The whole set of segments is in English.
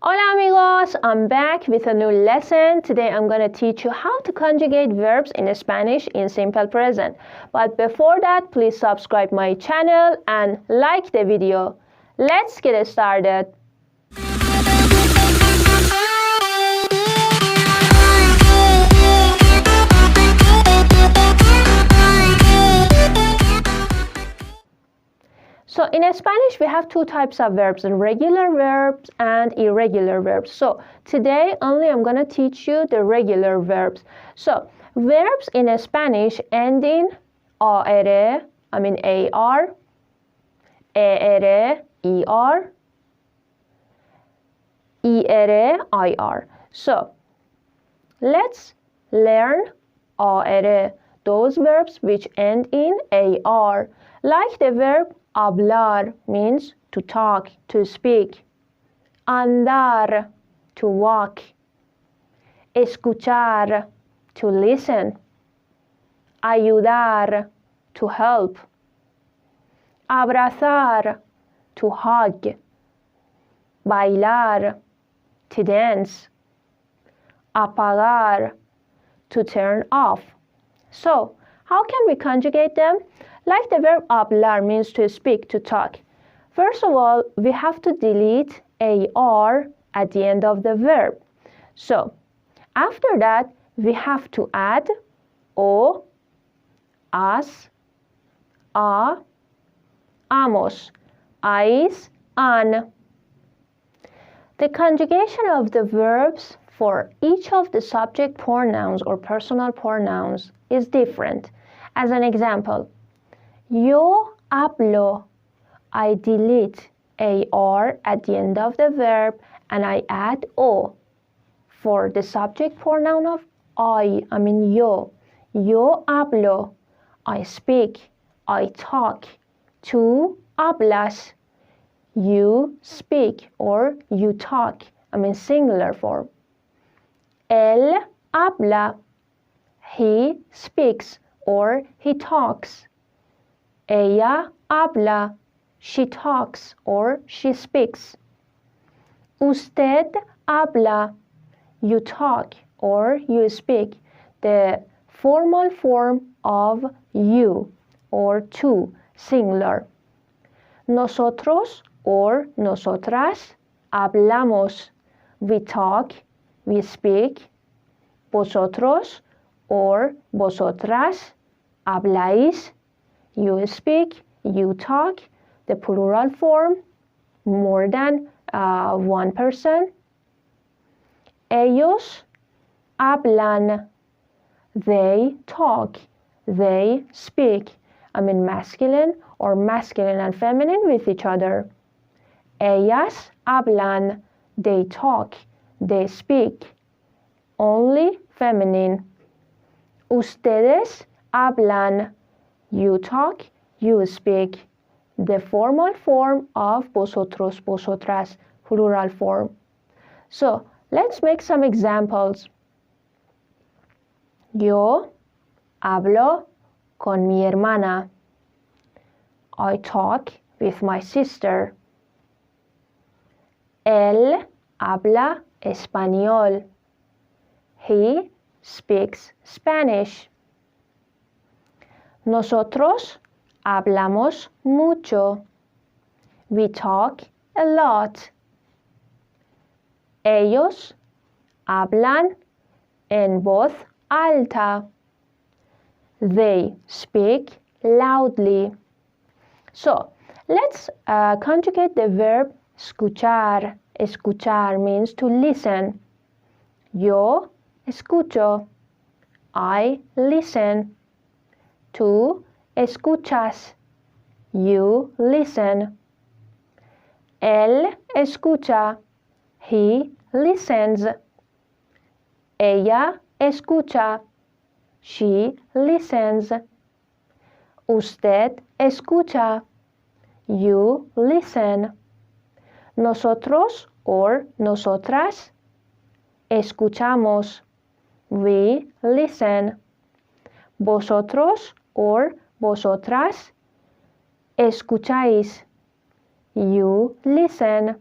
Hola amigos, I'm back with a new lesson. Today I'm going to teach you how to conjugate verbs in Spanish in simple present. But before that, please subscribe my channel and like the video. Let's get started. So in Spanish, we have two types of verbs, regular verbs and irregular verbs. So today only I'm going to teach you the regular verbs. So verbs in Spanish end in AR, AR, ER, ER, IR. So let's learn AR, those verbs which end in AR, like the verb hablar means to talk, to speak. Andar, to walk. Escuchar, to listen. Ayudar, to help. Abrazar, to hug. Bailar, to dance. Apagar, to turn off. So, how can we conjugate them? Like the verb hablar means to speak, to talk. First of all, we have to delete AR at the end of the verb. So, after that, we have to add O, as, a, amos, ais, an. The conjugation of the verbs for each of the subject pronouns or personal pronouns is different. As an example, yo hablo, I delete AR at the end of the verb and I add O. For the subject pronoun of yo. Yo hablo, I speak, I talk. Tú hablas, you speak or you talk, singular form. Él habla, he speaks or he talks. Ella habla, she talks or she speaks. Usted habla, you talk or you speak, the formal form of you or tú, singular. Nosotros or nosotras hablamos, we talk, we speak. Vosotros or vosotras habláis, you speak, you talk, the plural form, more than one person. Ellos hablan, they talk, they speak. Masculine or masculine and feminine with each other. Ellas hablan, they talk, they speak. Only feminine. Ustedes hablan, you talk, you speak. The formal form of vosotros, vosotras, plural form. So, let's make some examples. Yo hablo con mi hermana. I talk with my sister. Él habla español. He speaks Spanish. Nosotros hablamos mucho. We talk a lot. Ellos hablan en voz alta. They speak loudly. So, let's conjugate the verb escuchar. Escuchar means to listen. Yo escucho, I listen. Tú escuchas, you listen. Él escucha, he listens. Ella escucha, she listens. Usted escucha, you listen. Nosotros or nosotras escuchamos, we listen. Vosotros or vosotras escucháis, you listen.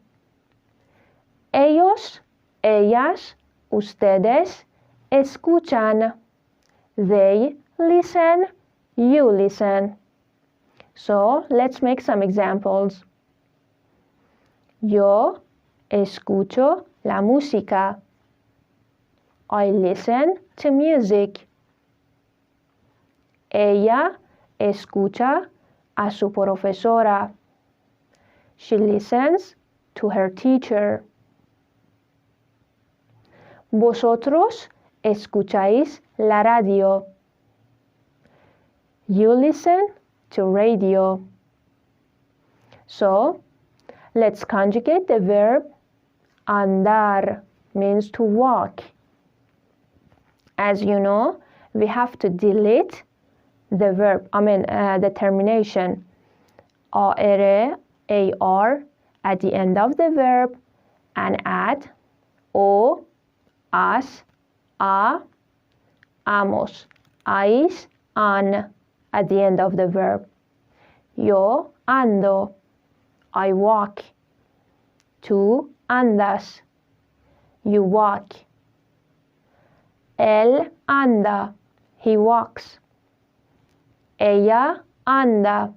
Ellos Ellos, ellas, ustedes escuchan. They listen, you listen. So let's make some examples. Yo escucho la música. I listen to music. Ella escucha a su profesora. She listens to her teacher. Vosotros escucháis la radio. You listen to radio. So, let's conjugate the verb andar, means to walk. As you know, we have to delete the verb, the termination ar, ar at the end of the verb and add o, as, a, amos, ais, an at the end of the verb. Yo ando, I walk. Tú andas, you walk. Él anda, he walks. Ella anda,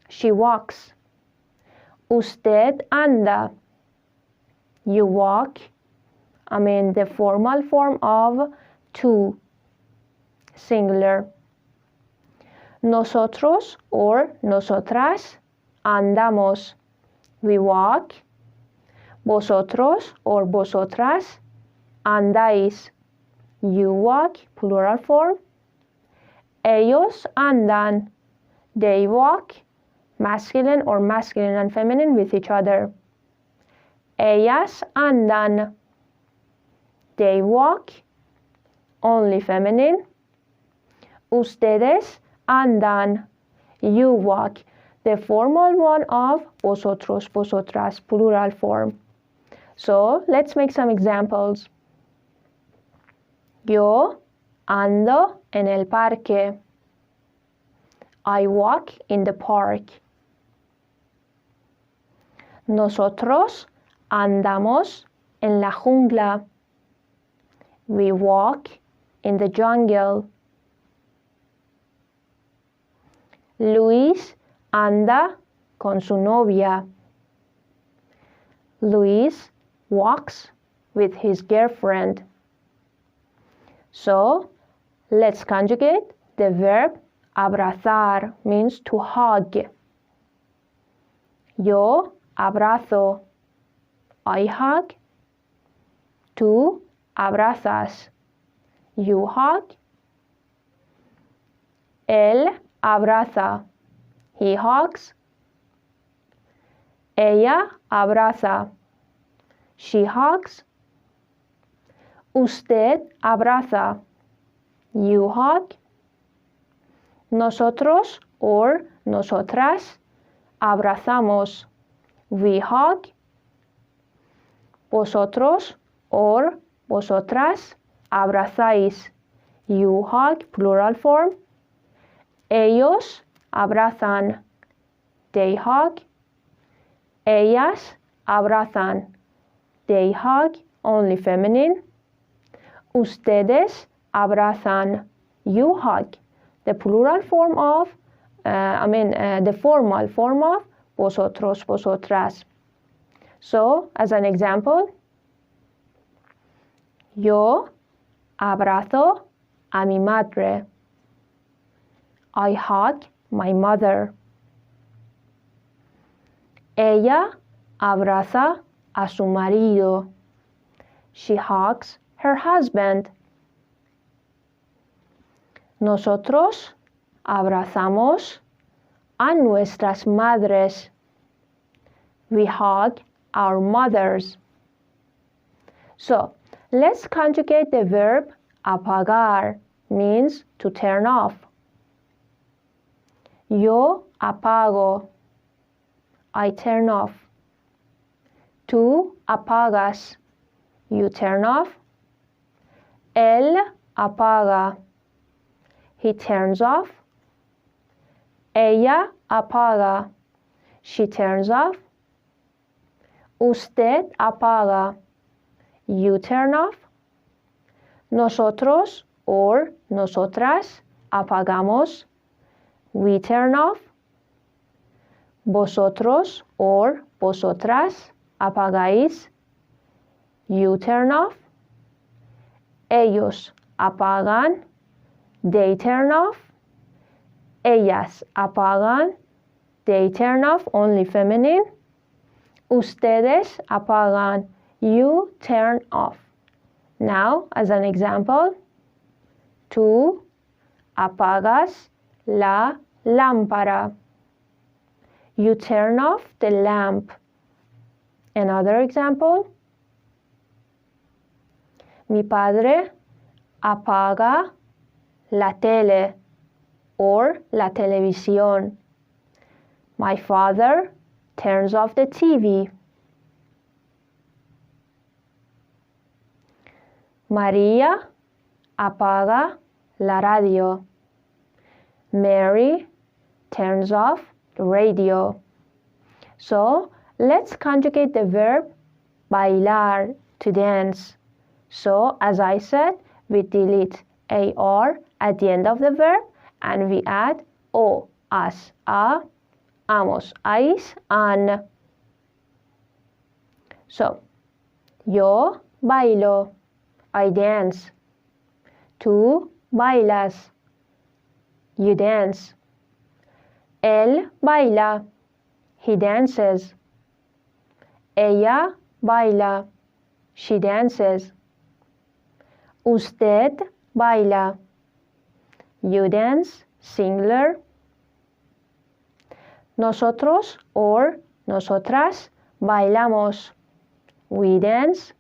she walks. Usted anda, you walk. The formal form of tú, singular. Nosotros or nosotras andamos, we walk. Vosotros or vosotras andáis, you walk, plural form. Ellos andan, they walk, masculine or masculine and feminine with each other. Ellas andan, they walk, only feminine. Ustedes andan, you walk, the formal one of vosotros, vosotras, plural form. So let's make some examples. Yo ando en el parque. I walk in the park. Nosotros andamos en la jungla. We walk in the jungle. Luis anda con su novia. Luis walks with his girlfriend. So, let's conjugate the verb abrazar, means to hug. Yo abrazo, I hug. Tú abrazas, you hug. Él abraza, he hugs. Ella abraza, she hugs. Usted abraza, you hug. Nosotros or nosotras abrazamos, we hug. Vosotros or vosotras abrazáis, you hug, plural form. Ellos abrazan, they hug. Ellas abrazan, they hug, only feminine. Ustedes abrazan, you hug, the plural form of, the formal form of vosotros, vosotras. So, as an example, yo abrazo a mi madre. I hug my mother. Ella abraza a su marido. She hugs her husband. Nosotros abrazamos a nuestras madres. We hug our mothers. So, let's conjugate the verb apagar, means to turn off. Yo apago, I turn off. Tú apagas, you turn off. Él apaga, he turns off. Ella apaga, she turns off. Usted apaga, You turn off. Nosotros or nosotras apagamos. We turn off. Vosotros or vosotras apagáis. You turn off. Ellos apagan. They turn off. Ellas apagan. They turn off, only feminine. Ustedes apagan. You turn off. Now, as an example, tú apagas la lámpara. You turn off the lamp. Another example, mi padre apaga la tele or la televisión. My father turns off the TV. María apaga la radio. Mary turns off the radio. So, let's conjugate the verb bailar, to dance. So, as I said, we delete AR at the end of the verb and we add O, as, a, amos, ais, an. So, yo bailo, I dance. Tú bailas, you dance. Él baila, he dances. Ella baila, she dances. Usted baila, you dance, singular. Nosotros or nosotras bailamos, we dance.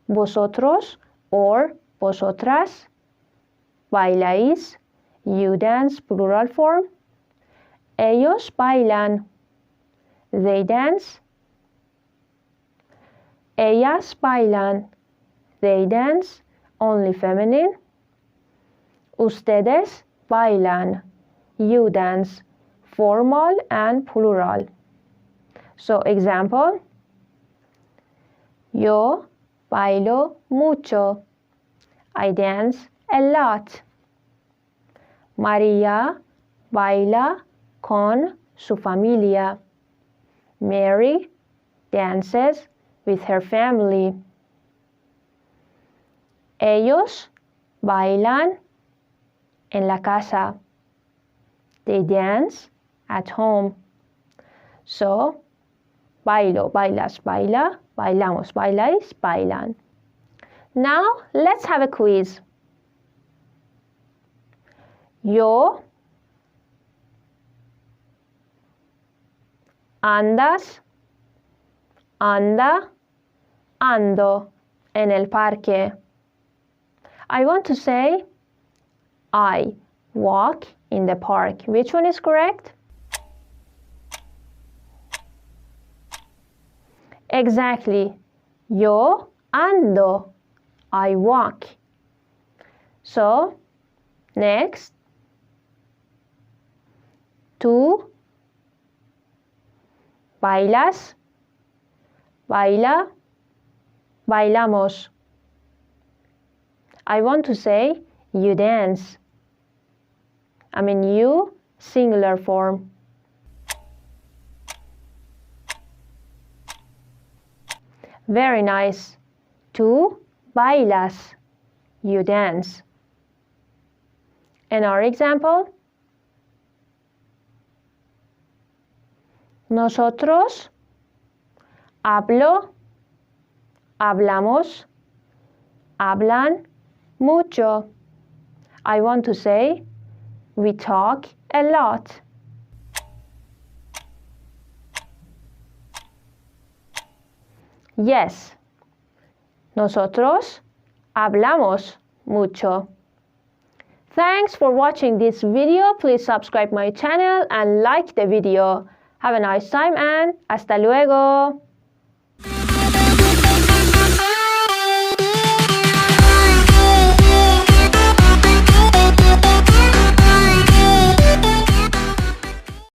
Vosotros or vosotras bailáis, you dance, plural form. Ellos bailan, they dance. Ellas bailan, they dance, only feminine. Ustedes bailan, you dance, formal and plural. So, example, yo bailo mucho, I dance a lot. María baila con su familia. Mary dances with her family. Ellos bailan en la casa. They dance at home. So, bailo, bailas, baila, bailamos, bailáis, bailan. Now, let's have a quiz. Yo, andas, anda, ando en el parque. I want to say I walk in the park. Which one is correct? Exactly. Yo ando. I walk. So, next. Tú bailas, baila, bailamos. I want to say you dance. I mean you, singular form. Very nice. Tú bailas, you dance. And our example, nosotros hablo, hablamos, hablan mucho. I want to say we talk a lot. Yes, nosotros hablamos mucho. Thanks for watching this video. Please subscribe my channel and like the video. Have a nice time and hasta luego.